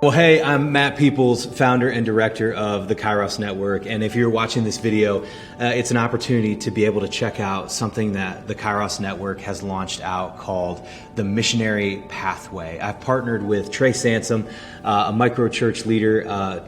Well, hey, I'm Matt Peoples, founder and director of the Kairos Network. And if you're watching this video, it's an opportunity to be able to check out something that the Kairos Network has launched out called the Missionary Pathway. I've partnered with Trey Sansom, a micro church leader,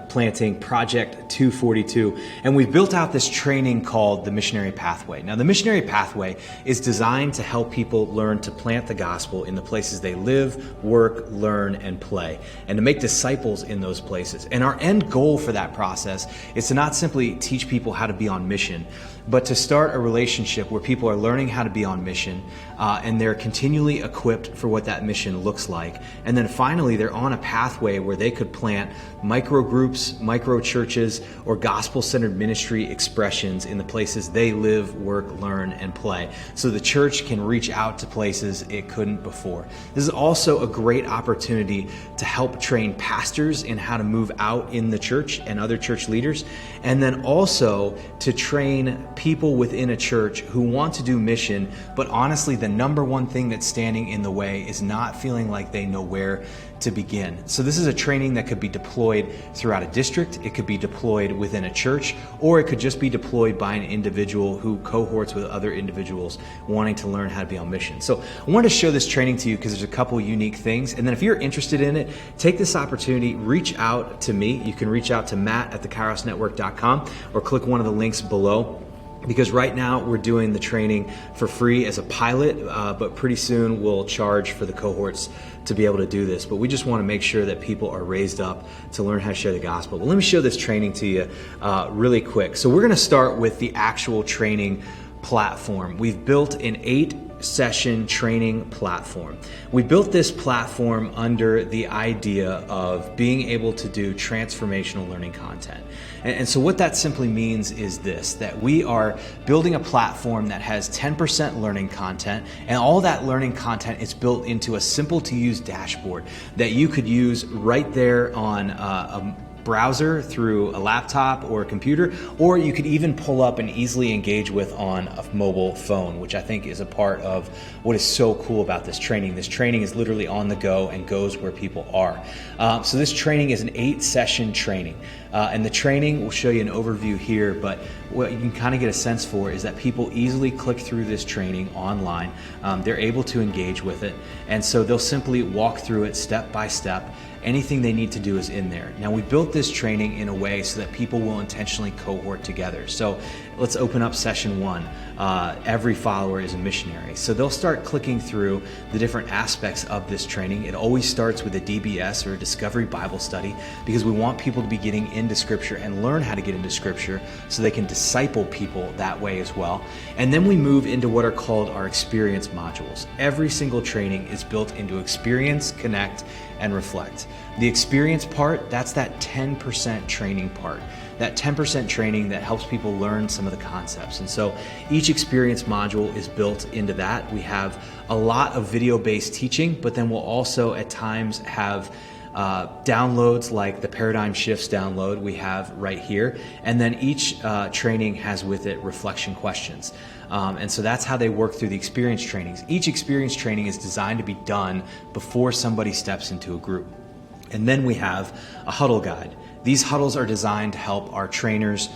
planting Project 242. And we've built out this training called the Missionary Pathway. Now, the Missionary Pathway is designed to help people learn to plant the gospel in the places they live, work, learn, and play, and to make disciples in those places. And our end goal for that process is to not simply teach people how to be on mission, but to start a relationship where people are learning how to be on mission and they're continually equipped for what that mission looks like. And then finally, they're on a pathway where they could plant micro groups, micro churches, or gospel-centered ministry expressions in the places they live, work, learn, and play, so the church can reach out to places it couldn't before. This is also a great opportunity to help train pastors in how to move out in the church and other church leaders, and then also to train people within a church who want to do mission, but honestly, the number one thing that's standing in the way is not feeling like they know where to begin. So this is a training that could be deployed throughout a district, it could be deployed within a church, or it could just be deployed by an individual who cohorts with other individuals wanting to learn how to be on mission. So I wanted to show this training to you because there's a couple unique things. And then if you're interested in it, take this opportunity, reach out to me. You can reach out to matt@thekairosnetwork.com or click one of the links below. Because right now we're doing the training for free as a pilot, but pretty soon we'll charge for the cohorts to be able to do this. But we just want to make sure that people are raised up to learn how to share the gospel. But let me show this training to you really quick. So we're going to start with the actual training platform. We've built an 8-session training platform. We built this platform under the idea of being able to do transformational learning content. And so what that simply means is this, that we are building a platform that has 10% learning content, and all that learning content is built into a simple to use dashboard that you could use right there on a browser through a laptop or a computer, or you could even pull up and easily engage with on a mobile phone, which I think is a part of what is so cool about this training. This training is literally on the go and goes where people are. So this training is an 8-session training. And the training, we'll show you an overview here, but what you can kind of get a sense for is that people easily click through this training online. They're able to engage with it. And so they'll simply walk through it step by step. Anything they need to do is in there. Now, we built this training in a way so that people will intentionally cohort together. So let's open up session 1. Every follower is a missionary. So they'll start clicking through the different aspects of this training. It always starts with a DBS or a Discovery Bible Study, because we want people to be getting into Scripture and learn how to get into Scripture so they can disciple people that way as well. And then we move into what are called our experience modules. Every single training is built into experience, connect, and reflect. The experience part, that's that 10% training part. That 10% training that helps people learn some of the concepts. And so each experience module is built into that. We have a lot of video-based teaching, but then we'll also at times have downloads like the Paradigm Shifts download we have right here. And then each training has with it reflection questions. And so that's how they work through the experience trainings. Each experience training is designed to be done before somebody steps into a group. And then we have a huddle guide. These huddles are designed to help our trainers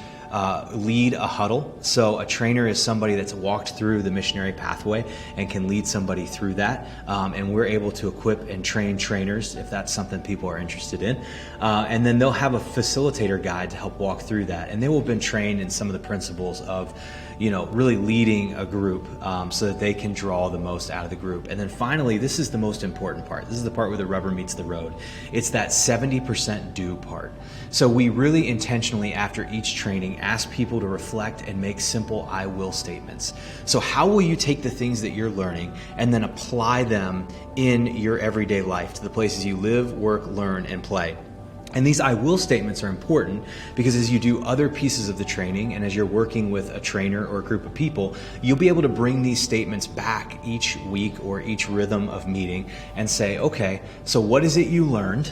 lead a huddle. So a trainer is somebody that's walked through the missionary pathway and can lead somebody through that. And we're able to equip and train trainers if that's something people are interested in. And then they'll have a facilitator guide to help walk through that. And they will have been trained in some of the principles of, really leading a group so that they can draw the most out of the group. And then finally, this is the most important part. This is the part where the rubber meets the road. It's that 70% do part. So we really intentionally, after each training, ask people to reflect and make simple I will statements. So how will you take the things that you're learning and then apply them in your everyday life to the places you live, work, learn, and play? And these I will statements are important because as you do other pieces of the training and as you're working with a trainer or a group of people, you'll be able to bring these statements back each week or each rhythm of meeting and say, okay, so what is it you learned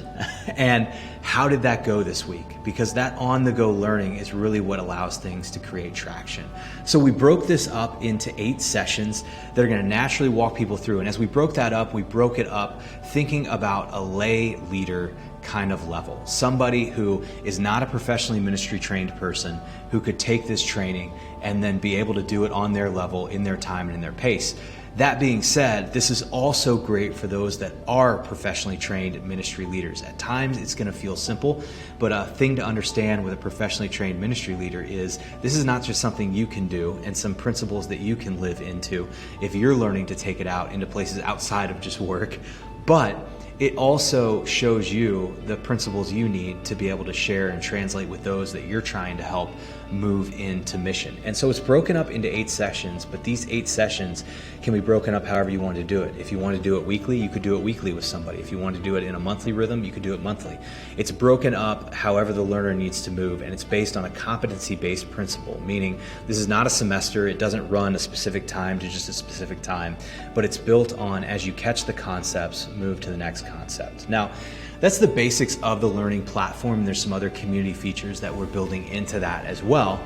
and how did that go this week? Because that on-the-go learning is really what allows things to create traction. So we broke this up into 8 sessions that are going to naturally walk people through. And as we broke that up, we broke it up thinking about a lay leader kind of level. Somebody who is not a professionally ministry trained person who could take this training and then be able to do it on their level, in their time and in their pace. That being said, this is also great for those that are professionally trained ministry leaders. At times it's going to feel simple, but a thing to understand with a professionally trained ministry leader is this is not just something you can do and some principles that you can live into if you're learning to take it out into places outside of just work, but it also shows you the principles you need to be able to share and translate with those that you're trying to help move into mission. And so it's broken up into 8 sessions, but these 8 sessions can be broken up however you want to do it. If you want to do it weekly, you could do it weekly with somebody. If you want to do it in a monthly rhythm, you could do it monthly. It's broken up however the learner needs to move, and it's based on a competency-based principle, meaning this is not a semester. It doesn't run a specific time to just a specific time, but it's built on, as you catch the concepts, move to the next concept. Now, that's the basics of the learning platform. There's some other community features that we're building into that as well.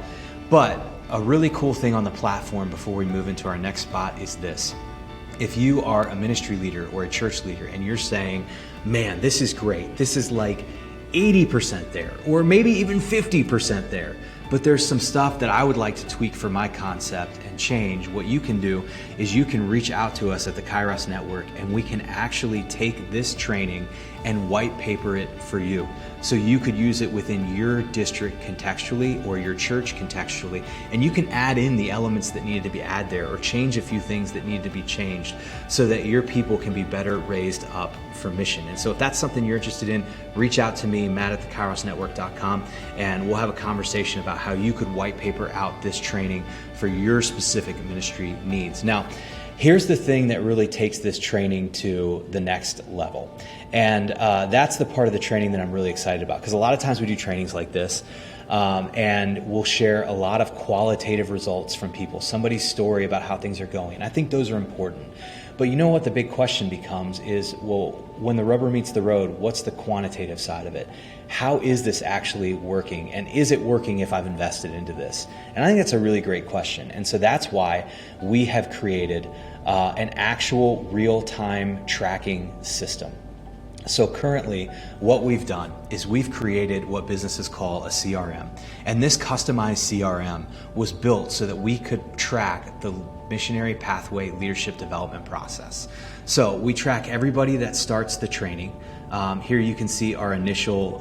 But a really cool thing on the platform before we move into our next spot is this. If you are a ministry leader or a church leader and you're saying, man, this is great, this is like 80% there, or maybe even 50% there, but there's some stuff that I would like to tweak for my concept and change, what you can do is you can reach out to us at the Kairos Network and we can actually take this training and white paper it for you. So you could use it within your district contextually or your church contextually, and you can add in the elements that needed to be added there or change a few things that need to be changed so that your people can be better raised up for mission. And so if that's something you're interested in, reach out to me, matt@thekairosnetwork.com, and we'll have a conversation about how you could white paper out this training for your specific ministry needs. Now, here's the thing that really takes this training to the next level. And that's the part of the training that I'm really excited about, because a lot of times we do trainings like this and we'll share a lot of qualitative results from people, somebody's story about how things are going. I think those are important. But you know what the big question becomes is, well, when the rubber meets the road, what's the quantitative side of it? How is this actually working? And is it working if I've invested into this? And I think that's a really great question. And so that's why we have created an actual real-time tracking system. So currently, what we've done is we've created what businesses call a CRM. And this customized CRM was built so that we could track the missionary pathway leadership development process. So we track everybody that starts the training. Here you can see our initial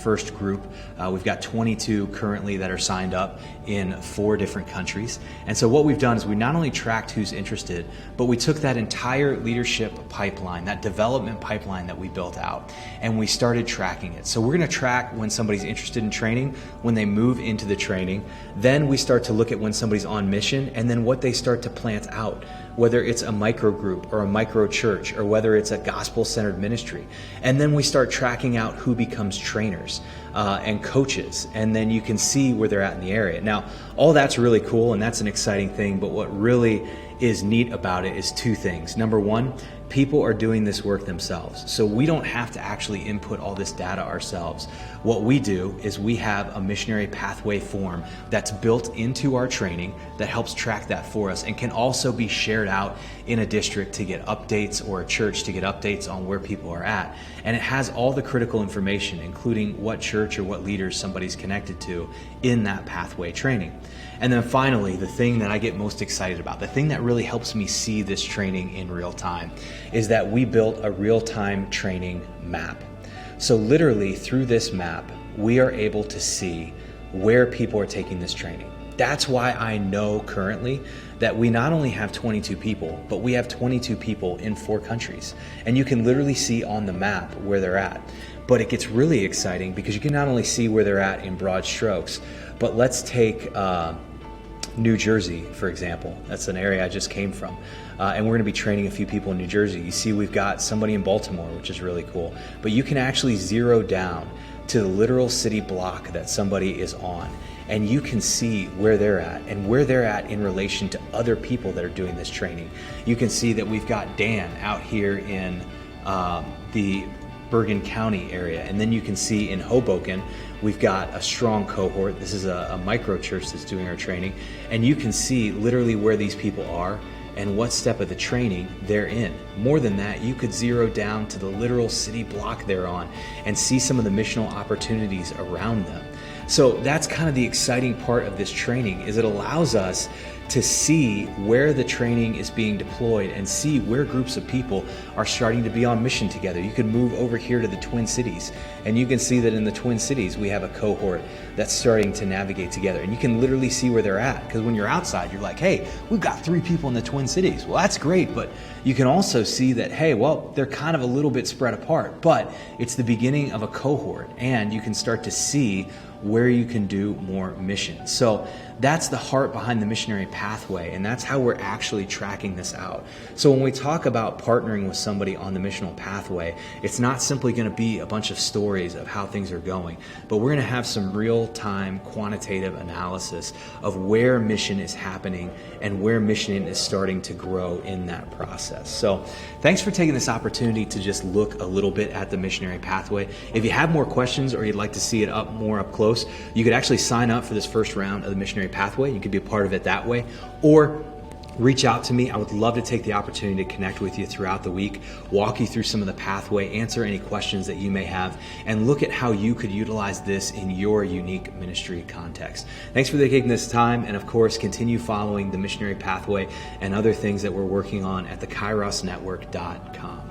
first group. We've got 22 currently that are signed up in 4 different countries. And so what we've done is we not only tracked who's interested, but we took that entire leadership pipeline, that development pipeline that we built out, and we started tracking it. So we're going to track when somebody's interested in training, when they move into the training. Then we start to look at when somebody's on mission, and then what they start to plant out, whether it's a micro group or a micro church, or whether it's a gospel-centered ministry. And then we start tracking out who becomes trainers and coaches, and then you can see where they're at in the area. Now, all that's really cool, and that's an exciting thing, but what really is neat about it is 2 things. Number 1, people are doing this work themselves. So we don't have to actually input all this data ourselves. What we do is we have a missionary pathway form that's built into our training that helps track that for us and can also be shared out in a district to get updates, or a church to get updates on where people are at. And it has all the critical information, including what church or what leaders somebody's connected to in that pathway training. And then finally, the thing that I get most excited about, the thing that really helps me see this training in real time, is that we built a real-time training map. So literally through this map, we are able to see where people are taking this training. That's why I know currently that we not only have 22 people, but we have 22 people in 4 countries. And you can literally see on the map where they're at. But it gets really exciting because you can not only see where they're at in broad strokes, but let's take New Jersey, for example. That's an area I just came from. And we're going to be training a few people in New Jersey. You see we've got somebody in Baltimore, which is really cool. But you can actually zero down to the literal city block that somebody is on, and you can see where they're at and where they're at in relation to other people that are doing this training. You can see that we've got Dan out here in the Bergen County area, and then you can see in Hoboken we've got a strong cohort. This is a micro church that's doing our training, and you can see literally where these people are and what step of the training they're in. More than that, you could zero down to the literal city block they're on and see some of the missional opportunities around them. So that's kind of the exciting part of this training, is it allows us to see where the training is being deployed and see where groups of people are starting to be on mission together. You can move over here to the Twin Cities, and you can see that in the Twin Cities we have a cohort that's starting to navigate together, and you can literally see where they're at, because when you're outside you're like, hey, we've got 3 people in the Twin Cities. Well, that's great, but you can also see that, hey, well, they're kind of a little bit spread apart, but it's the beginning of a cohort, and you can start to see where you can do more missions. So that's the heart behind the missionary pathway, and that's how we're actually tracking this out. So when we talk about partnering with somebody on the missional pathway, it's not simply going to be a bunch of stories of how things are going, but we're going to have some real-time quantitative analysis of where mission is happening and where mission is starting to grow in that process. So thanks for taking this opportunity to just look a little bit at the missionary pathway. If you have more questions or you'd like to see it more up close, you could actually sign up for this first round of the missionary pathway. You could be a part of it that way, or reach out to me. I would love to take the opportunity to connect with you throughout the week, walk you through some of the pathway, answer any questions that you may have, and look at how you could utilize this in your unique ministry context. Thanks for taking this time, and of course, continue following the missionary pathway and other things that we're working on at theKairosNetwork.com.